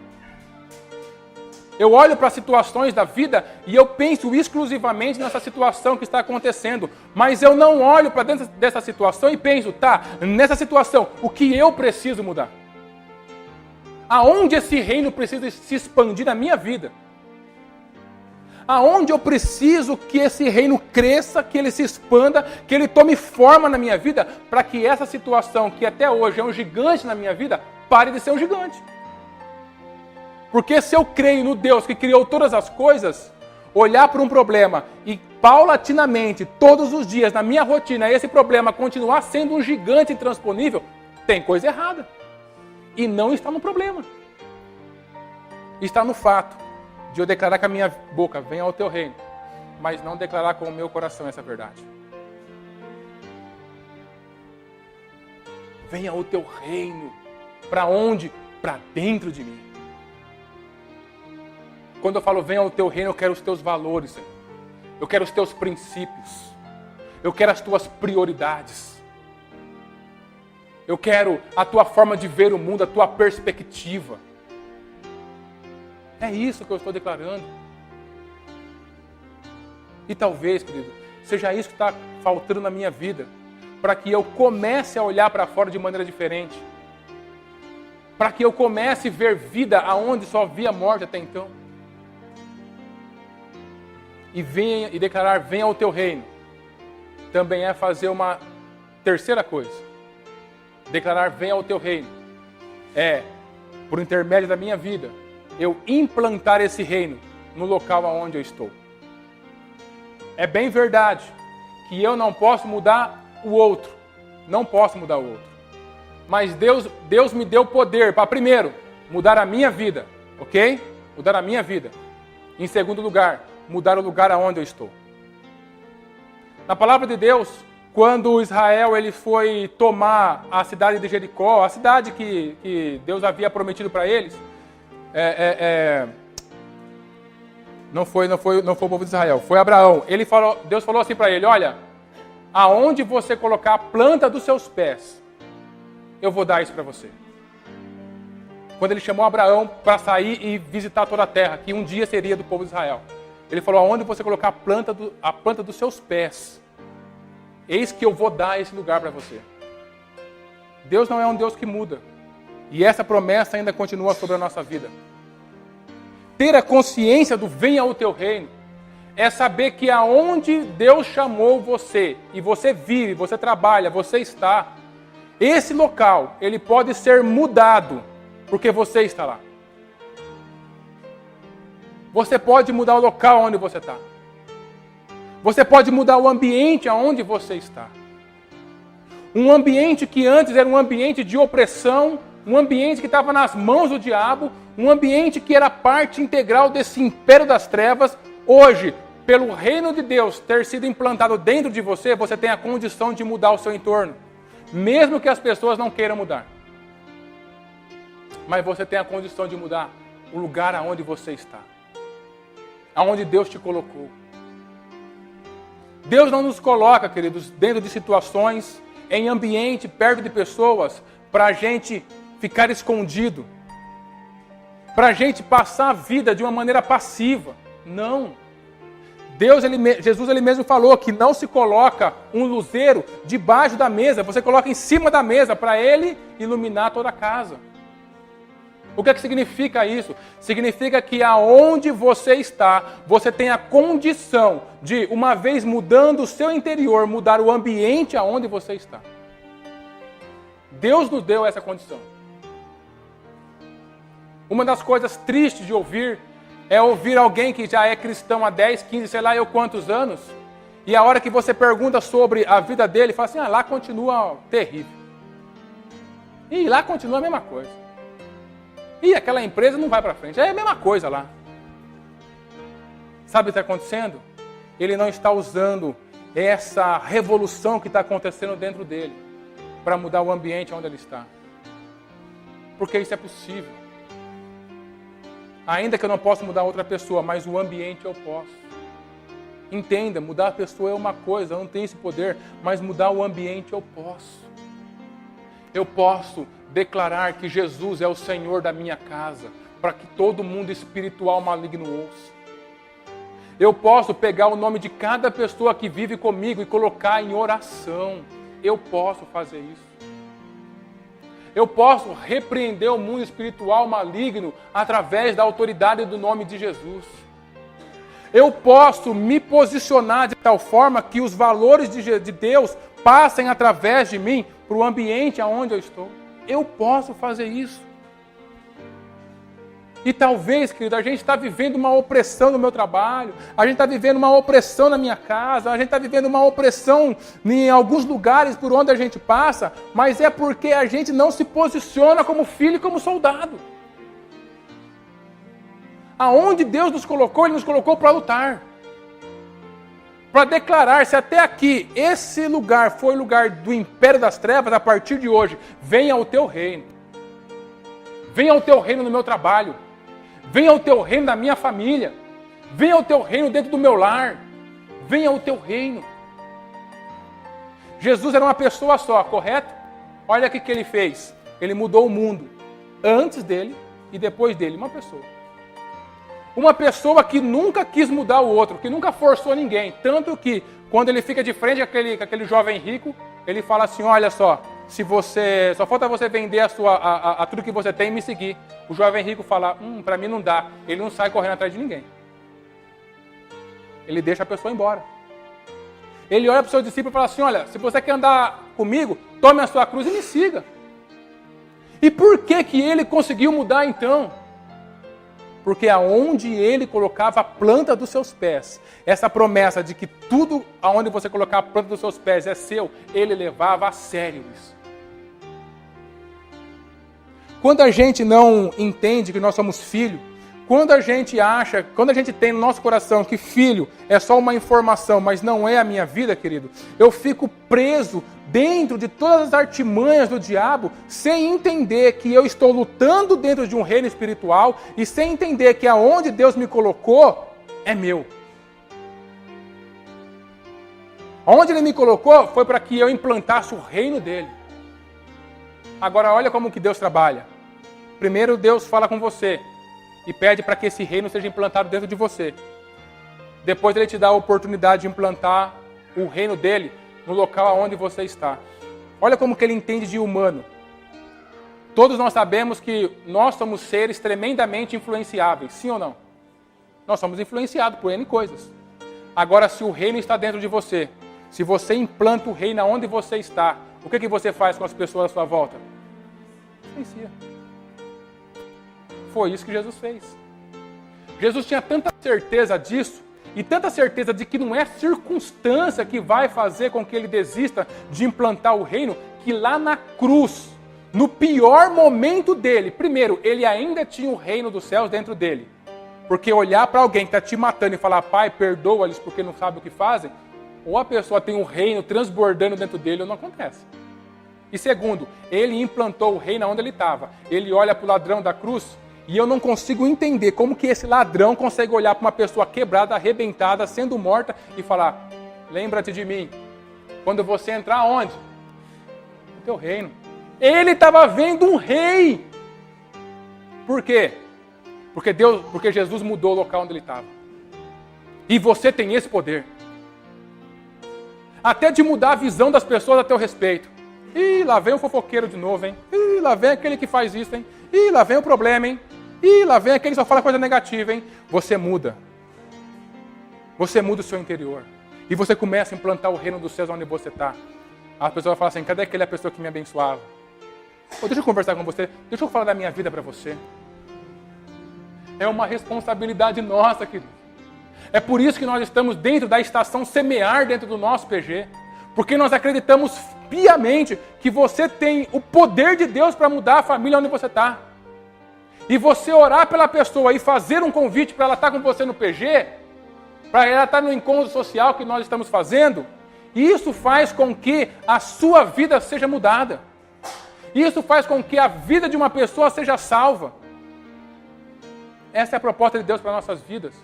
Eu olho para as situações da vida e eu penso exclusivamente nessa situação que está acontecendo. Mas eu não olho para dentro dessa situação e penso, tá, nessa situação, o que eu preciso mudar? Aonde esse reino precisa se expandir na minha vida? Aonde eu preciso que esse reino cresça, que ele se expanda, que ele tome forma na minha vida, para que essa situação, que até hoje é um gigante na minha vida, pare de ser um gigante. Porque se eu creio no Deus que criou todas as coisas, olhar para um problema e paulatinamente, todos os dias, na minha rotina, esse problema continuar sendo um gigante intransponível, tem coisa errada. E não está no problema. Está no fato de eu declarar com a minha boca, venha ao teu reino, mas não declarar com o meu coração essa verdade. Venha ao teu reino. Para onde? Para dentro de mim. Quando eu falo venha ao teu reino, eu quero os teus valores, Senhor. Eu quero os teus princípios. Eu quero as tuas prioridades. Eu quero a tua forma de ver o mundo, a tua perspectiva. É isso que eu estou declarando. E talvez, querido, seja isso que está faltando na minha vida, para que eu comece a olhar para fora de maneira diferente. Para que eu comece a ver vida aonde só via morte até então. E declarar, venha ao teu reino, também é fazer uma terceira coisa. Declarar, venha ao teu reino, é, por intermédio da minha vida, eu implantar esse reino no local aonde eu estou. É bem verdade que eu não posso mudar o outro, não posso mudar o outro. Mas Deus me deu poder para, primeiro, mudar a minha vida, ok? Mudar a minha vida. Em segundo lugar, mudar o lugar aonde eu estou. Na palavra de Deus, quando Israel ele foi tomar a cidade de Jericó, a cidade que Deus havia prometido para eles, não foi o povo de Israel, foi Abraão. Deus falou assim para ele, olha, aonde você colocar a planta dos seus pés, eu vou dar isso para você. Quando ele chamou Abraão para sair e visitar toda a terra, que um dia seria do povo de Israel, ele falou, aonde você colocar a planta dos seus pés, eis que eu vou dar esse lugar para você. Deus não é um Deus que muda. E essa promessa ainda continua sobre a nossa vida. Ter a consciência do venha ao teu reino é saber que aonde Deus chamou você, e você vive, você trabalha, você está, esse local, ele pode ser mudado, porque você está lá. Você pode mudar o local onde você está. Você pode mudar o ambiente aonde você está. Um ambiente que antes era um ambiente de opressão, um ambiente que estava nas mãos do diabo, um ambiente que era parte integral desse império das trevas, hoje, pelo reino de Deus ter sido implantado dentro de você, você tem a condição de mudar o seu entorno, mesmo que as pessoas não queiram mudar. mas você tem a condição de mudar o lugar aonde você está, aonde Deus te colocou. Deus não nos coloca, queridos, dentro de situações, em ambiente, perto de pessoas, para a gente ficar escondido, para a gente passar a vida de uma maneira passiva. Não. Jesus ele mesmo falou que não se coloca um luzeiro debaixo da mesa, você coloca em cima da mesa para ele iluminar toda a casa. O que é que significa isso? Significa que aonde você está, você tem a condição de, uma vez mudando o seu interior, mudar o ambiente aonde você está. Deus nos deu essa condição. Uma das coisas tristes de ouvir é ouvir alguém que já é cristão há 10, 15, sei lá eu quantos anos, e a hora que você pergunta sobre a vida dele, fala assim, lá continua terrível. E lá continua a mesma coisa. E aquela empresa não vai para frente. É a mesma coisa lá. Sabe o que está acontecendo? Ele não está usando essa revolução que está acontecendo dentro dele para mudar o ambiente onde ele está. Porque isso é possível. Ainda que eu não possa mudar outra pessoa, mas o ambiente eu posso. Entenda, mudar a pessoa é uma coisa, eu não tenho esse poder, mas mudar o ambiente eu posso. Eu posso declarar que Jesus é o Senhor da minha casa, para que todo mundo espiritual maligno ouça. Eu posso pegar o nome de cada pessoa que vive comigo e colocar em oração. Eu posso fazer isso. Eu posso repreender o mundo espiritual maligno através da autoridade do nome de Jesus. Eu posso me posicionar de tal forma que os valores de Deus passem através de mim para o ambiente aonde eu estou. Eu posso fazer isso. E talvez, querido, a gente está vivendo uma opressão no meu trabalho, a gente está vivendo uma opressão na minha casa, a gente está vivendo uma opressão em alguns lugares por onde a gente passa, mas é porque a gente não se posiciona como filho e como soldado. Aonde Deus nos colocou, Ele nos colocou para lutar. Para declarar, se até aqui esse lugar foi lugar do império das trevas, a partir de hoje, venha o teu reino. Venha o teu reino no meu trabalho. Venha o teu reino na minha família. Venha o teu reino dentro do meu lar. Venha o teu reino. Jesus era uma pessoa só, correto? Olha o que ele fez. Ele mudou o mundo. Antes dele e depois dele. Uma pessoa. Uma pessoa que nunca quis mudar o outro, que nunca forçou ninguém. Tanto que, quando ele fica de frente com aquele jovem rico, ele fala assim, olha só, se você só falta você vender a tudo que você tem e me seguir. O jovem rico fala, para mim não dá. Ele não sai correndo atrás de ninguém. Ele deixa a pessoa embora. Ele olha para o seu discípulo e fala assim, olha, se você quer andar comigo, tome a sua cruz e me siga. E por que ele conseguiu mudar então? Porque aonde ele colocava a planta dos seus pés, essa promessa de que tudo aonde você colocar a planta dos seus pés é seu, ele levava a sério isso. Quando a gente não entende que nós somos filho, quando a gente tem no nosso coração que filho é só uma informação, mas não é a minha vida, querido, eu fico preso dentro de todas as artimanhas do diabo, sem entender que eu estou lutando dentro de um reino espiritual e sem entender que aonde Deus me colocou é meu. Aonde Ele me colocou foi para que eu implantasse o reino dele. Agora olha como que Deus trabalha. Primeiro Deus fala com você e pede para que esse reino seja implantado dentro de você. Depois Ele te dá a oportunidade de implantar o reino dele no local onde você está. Olha como que Ele entende de humano. Todos nós sabemos que nós somos seres tremendamente influenciáveis, sim ou não? Nós somos influenciados por N coisas. Agora, se o reino está dentro de você, se você implanta o reino onde você está, o que você faz com as pessoas à sua volta? Influencia. Foi isso que Jesus fez. Jesus tinha tanta certeza disso, e tanta certeza de que não é circunstância que vai fazer com que ele desista de implantar o reino, que lá na cruz, no pior momento dele, primeiro, ele ainda tinha o reino dos céus dentro dele. Porque olhar para alguém que está te matando e falar, pai, perdoa-lhes porque não sabem o que fazem, ou a pessoa tem um reino transbordando dentro dele ou não acontece. E segundo, Ele implantou o reino onde ele estava. Ele olha para o ladrão da cruz e eu não consigo entender como que esse ladrão consegue olhar para uma pessoa quebrada, arrebentada, sendo morta e falar: lembra-te de mim quando você entrar onde? No teu reino. Ele estava vendo um rei. Por quê? Porque Jesus mudou o local onde ele estava. E você tem esse poder. Até de mudar a visão das pessoas a teu respeito. Ih, lá vem o fofoqueiro de novo, hein? Ih, lá vem aquele que faz isso, hein? Ih, lá vem o problema, hein? Ih, lá vem aquele que só fala coisa negativa, hein? Você muda. Você muda o seu interior. E você começa a implantar o reino dos céus onde você está. A pessoa vai falar assim: cadê aquela pessoa que me abençoava? Deixa eu conversar com você. Deixa eu falar da minha vida para você. É uma responsabilidade nossa, querido. É por isso que nós estamos dentro da estação semear dentro do nosso PG. Porque nós acreditamos piamente que você tem o poder de Deus para mudar a família onde você está. E você orar pela pessoa e fazer um convite para ela estar com você no PG, para ela estar no encontro social que nós estamos fazendo, isso faz com que a sua vida seja mudada. Isso faz com que a vida de uma pessoa seja salva. Essa é a proposta de Deus para nossas vidas.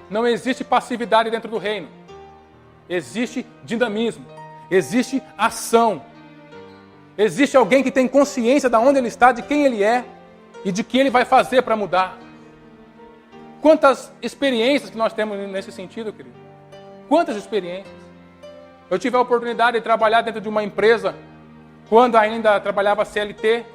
Não existe passividade dentro do reino. Existe dinamismo. Existe ação. Existe alguém que tem consciência de onde ele está, de quem ele é e de que ele vai fazer para mudar. Quantas experiências que nós temos nesse sentido, querido? Quantas experiências? Eu tive a oportunidade de trabalhar dentro de uma empresa, quando ainda trabalhava CLT,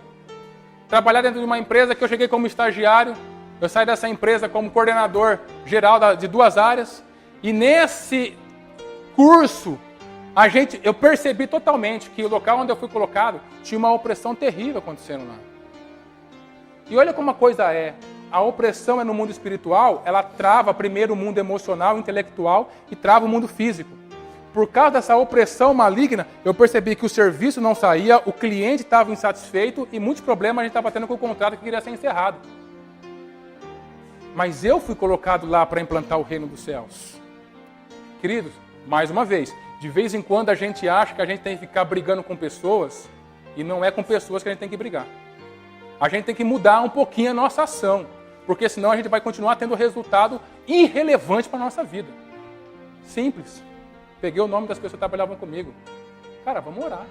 trabalhar dentro de uma empresa que eu cheguei como estagiário. Eu saí dessa empresa como coordenador geral de 2 áreas. E nesse curso, eu percebi totalmente que o local onde eu fui colocado tinha uma opressão terrível acontecendo lá. E olha como a coisa é. A opressão é no mundo espiritual, ela trava primeiro o mundo emocional, intelectual e trava o mundo físico. Por causa dessa opressão maligna, eu percebi que o serviço não saía, o cliente estava insatisfeito e muitos problemas a gente estava tendo com o contrato que queria ser encerrado. Mas eu fui colocado lá para implantar o reino dos céus. Queridos, mais uma vez, de vez em quando a gente acha que a gente tem que ficar brigando com pessoas e não é com pessoas que a gente tem que brigar. A gente tem que mudar um pouquinho a nossa ação, porque senão a gente vai continuar tendo resultado irrelevante para a nossa vida. Simples. Peguei o nome das pessoas que trabalhavam comigo. Cara, vamos orar.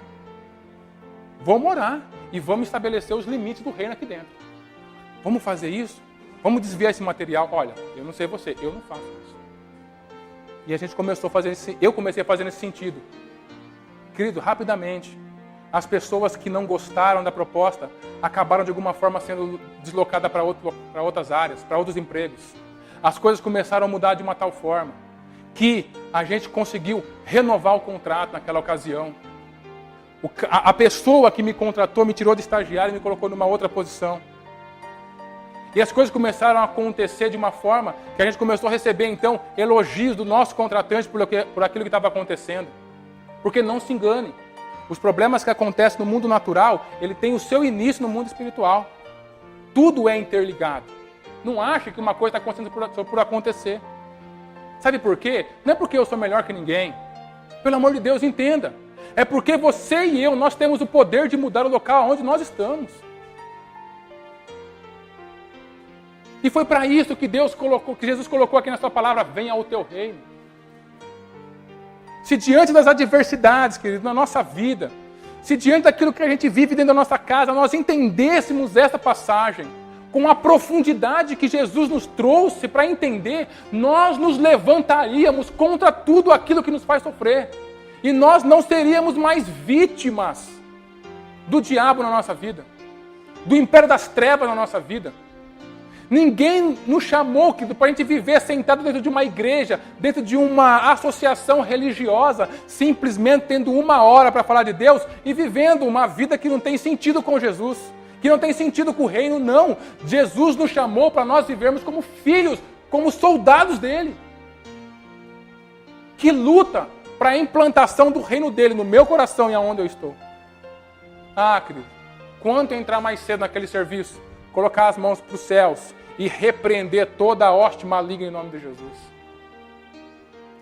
Vamos orar e vamos estabelecer os limites do reino aqui dentro. Vamos fazer isso? Vamos desviar esse material? Olha, eu não sei você, eu não faço isso. E a gente começou a fazer eu comecei a fazer nesse sentido. Querido, rapidamente, as pessoas que não gostaram da proposta acabaram de alguma forma sendo deslocadas para outras áreas, para outros empregos. As coisas começaram a mudar de uma tal forma que a gente conseguiu renovar o contrato naquela ocasião. A pessoa que me contratou me tirou de estagiário e me colocou numa outra posição. E as coisas começaram a acontecer de uma forma que a gente começou a receber, então, elogios do nosso contratante por aquilo que estava acontecendo. Porque não se engane, os problemas que acontecem no mundo natural, ele tem o seu início no mundo espiritual. Tudo é interligado. Não ache que uma coisa está acontecendo só por acontecer. Sabe por quê? Não é porque eu sou melhor que ninguém. Pelo amor de Deus, entenda. É porque você e eu, nós temos o poder de mudar o local onde nós estamos. E foi para isso que Jesus colocou aqui na sua palavra: venha ao teu reino. Se diante das adversidades, querido, na nossa vida, se diante daquilo que a gente vive dentro da nossa casa, nós entendêssemos essa passagem com a profundidade que Jesus nos trouxe para entender, nós nos levantaríamos contra tudo aquilo que nos faz sofrer. E nós não seríamos mais vítimas do diabo na nossa vida, do império das trevas na nossa vida. Ninguém nos chamou para a gente viver sentado dentro de uma igreja, dentro de uma associação religiosa, simplesmente tendo 1 hora para falar de Deus e vivendo uma vida que não tem sentido com Jesus, que não tem sentido com o reino, não. Jesus nos chamou para nós vivermos como filhos, como soldados dele, que luta para a implantação do reino dele no meu coração e aonde eu estou. Ah, querido, quanto entrar mais cedo naquele serviço, colocar as mãos para os céus e repreender toda a hoste maligna em nome de Jesus.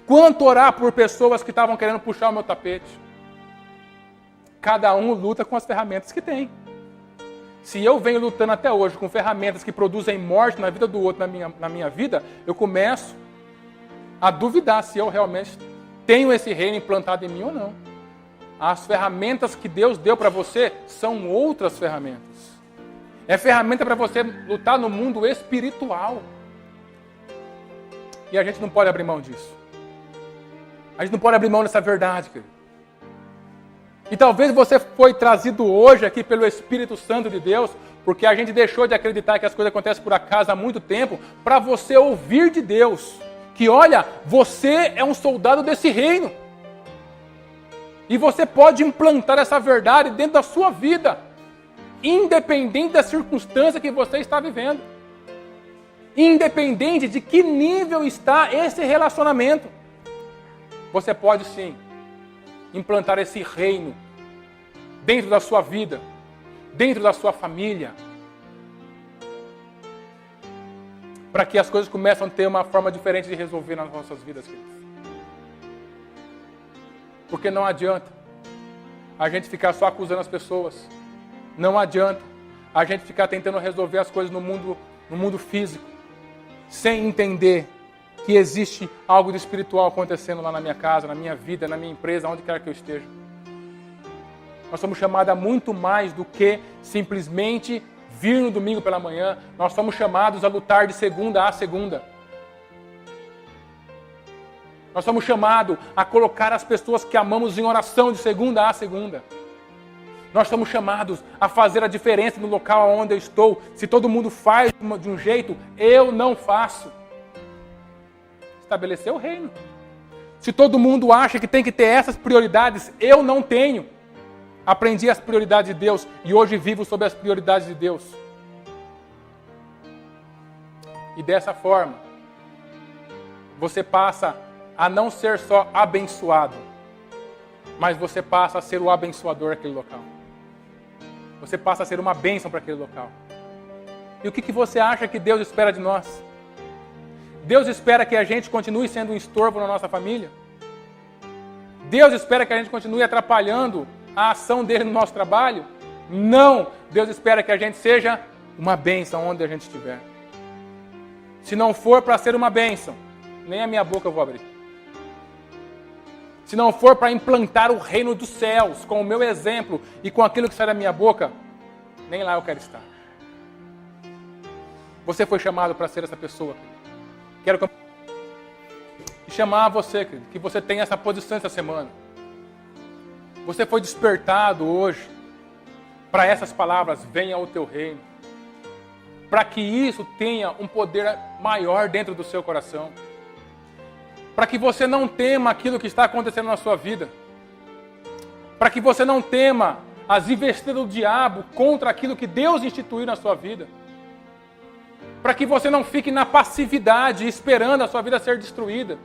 Quanto orar por pessoas que estavam querendo puxar o meu tapete. Cada um luta com as ferramentas que tem. Se eu venho lutando até hoje com ferramentas que produzem morte na vida do outro, na minha vida, eu começo a duvidar se eu realmente tenho esse reino implantado em mim ou não. As ferramentas que Deus deu para você são outras ferramentas. É ferramenta para você lutar no mundo espiritual. E a gente não pode abrir mão disso. A gente não pode abrir mão dessa verdade, querido. E talvez você foi trazido hoje aqui pelo Espírito Santo de Deus, porque a gente deixou de acreditar que as coisas acontecem por acaso há muito tempo, para você ouvir de Deus que, olha, você é um soldado desse reino. E você pode implantar essa verdade dentro da sua vida, independente da circunstância que você está vivendo. Independente de que nível está esse relacionamento. Você pode sim implantar esse reino dentro da sua vida, dentro da sua família, para que as coisas comecem a ter uma forma diferente de resolver nas nossas vidas, queridos. Porque não adianta a gente ficar só acusando as pessoas. Não adianta a gente ficar tentando resolver as coisas no mundo físico, sem entender que existe algo de espiritual acontecendo lá na minha casa, na minha vida, na minha empresa, onde quer que eu esteja. Nós somos chamados a muito mais do que simplesmente vir no domingo pela manhã. Nós somos chamados a lutar de segunda a segunda. Nós somos chamados a colocar as pessoas que amamos em oração de segunda a segunda. Nós somos chamados a fazer a diferença no local onde eu estou. Se todo mundo faz de um jeito, eu não faço. Estabelecer o reino. Se todo mundo acha que tem que ter essas prioridades, eu não tenho. Aprendi as prioridades de Deus e hoje vivo sob as prioridades de Deus. E dessa forma, você passa a não ser só abençoado, mas você passa a ser o abençoador daquele local. Você passa a ser uma bênção para aquele local. E o que você acha que Deus espera de nós? Deus espera que a gente continue sendo um estorvo na nossa família? Deus espera que a gente continue atrapalhando a ação dele no nosso trabalho? Não! Deus espera que a gente seja uma bênção onde a gente estiver. Se não for para ser uma bênção, nem a minha boca eu vou abrir. Se não for para implantar o reino dos céus, com o meu exemplo e com aquilo que sai da minha boca, nem lá eu quero estar. Você foi chamado para ser essa pessoa. Quero chamar você, querido, que você tenha essa posição essa semana. Você foi despertado hoje para essas palavras, venha o teu reino. Para que isso tenha um poder maior dentro do seu coração. Para que você não tema aquilo que está acontecendo na sua vida. Para que você não tema as investidas do diabo contra aquilo que Deus instituiu na sua vida. Para que você não fique na passividade esperando a sua vida ser destruída.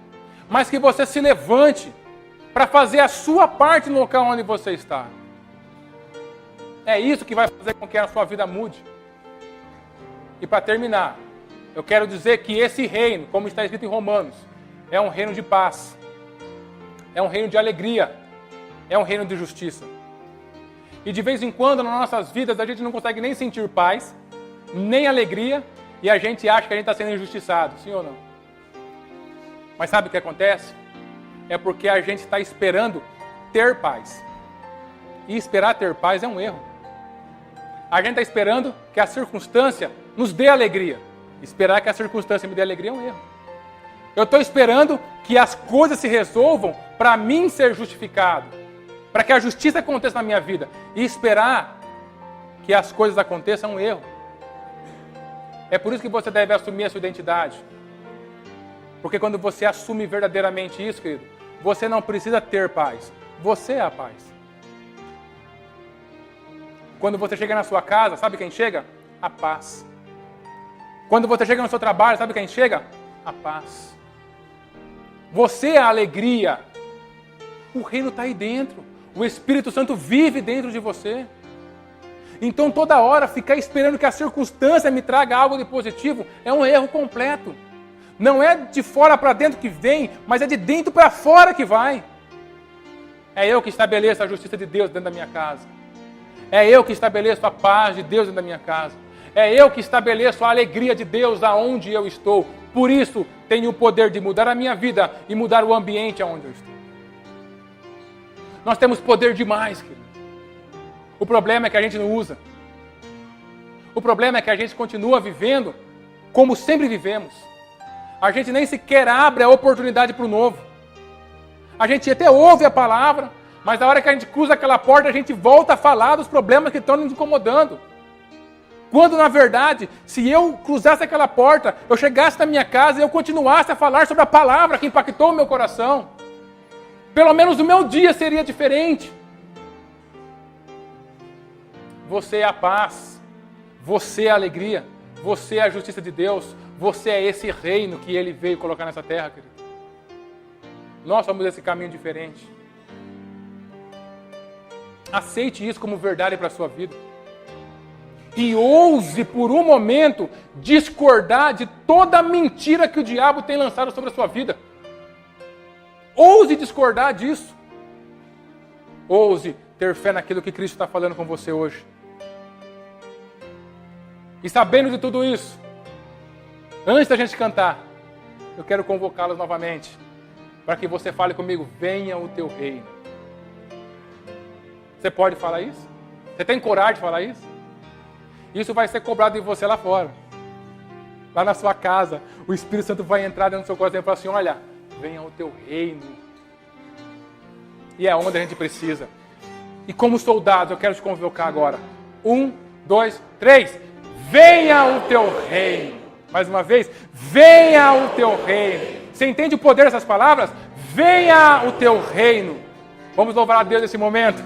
Mas que você se levante para fazer a sua parte no local onde você está. É isso que vai fazer com que a sua vida mude. E para terminar, eu quero dizer que esse reino, como está escrito em Romanos, é um reino de paz. É um reino de alegria. É um reino de justiça. E de vez em quando, nas nossas vidas, a gente não consegue nem sentir paz, nem alegria, e a gente acha que a gente está sendo injustiçado, sim ou não? Mas sabe o que acontece? É porque a gente está esperando ter paz. E esperar ter paz é um erro. A gente está esperando que a circunstância nos dê alegria. Esperar que a circunstância me dê alegria é um erro. Eu estou esperando que as coisas se resolvam para mim ser justificado. Para que a justiça aconteça na minha vida. E esperar que as coisas aconteçam é um erro. É por isso que você deve assumir a sua identidade. Porque quando você assume verdadeiramente isso, querido, você não precisa ter paz. Você é a paz. Quando você chega na sua casa, sabe quem chega? A paz. Quando você chega no seu trabalho, sabe quem chega? A paz. Você é a alegria. O reino está aí dentro. O Espírito Santo vive dentro de você. Então toda hora ficar esperando que a circunstância me traga algo de positivo é um erro completo. Não é de fora para dentro que vem, mas é de dentro para fora que vai. É eu que estabeleço a justiça de Deus dentro da minha casa. É eu que estabeleço a paz de Deus dentro da minha casa. É eu que estabeleço a alegria de Deus aonde eu estou. Por isso, tenho o poder de mudar a minha vida e mudar o ambiente aonde eu estou. Nós temos poder demais, querido. O problema é que a gente não usa. O problema é que a gente continua vivendo como sempre vivemos. A gente nem sequer abre a oportunidade para o novo. A gente até ouve a palavra, mas na hora que a gente cruza aquela porta, a gente volta a falar dos problemas que estão nos incomodando. Quando, na verdade, se eu cruzasse aquela porta, eu chegasse na minha casa e eu continuasse a falar sobre a palavra que impactou o meu coração, pelo menos o meu dia seria diferente. Você é a paz, você é a alegria, você é a justiça de Deus, você é esse reino que Ele veio colocar nessa terra, querido. Nós somos esse caminho diferente. Aceite isso como verdade para a sua vida. E ouse por um momento discordar de toda a mentira que o diabo tem lançado sobre a sua vida. Ouse discordar disso. Ouse ter fé naquilo que Cristo está falando com você hoje. E sabendo de tudo isso, antes da gente cantar, eu quero convocá-los novamente para que você fale comigo: venha o teu reino. Você pode falar isso? Você tem coragem de falar isso? Isso vai ser cobrado de você lá fora. Lá na sua casa, o Espírito Santo vai entrar dentro do seu coração e falar assim: olha, venha o teu reino. E é onde a gente precisa. E como soldados, eu quero te convocar agora. 1, 2, 3. Venha o teu reino. Mais uma vez, venha o teu reino. Você entende o poder dessas palavras? Venha o teu reino. Vamos louvar a Deus nesse momento.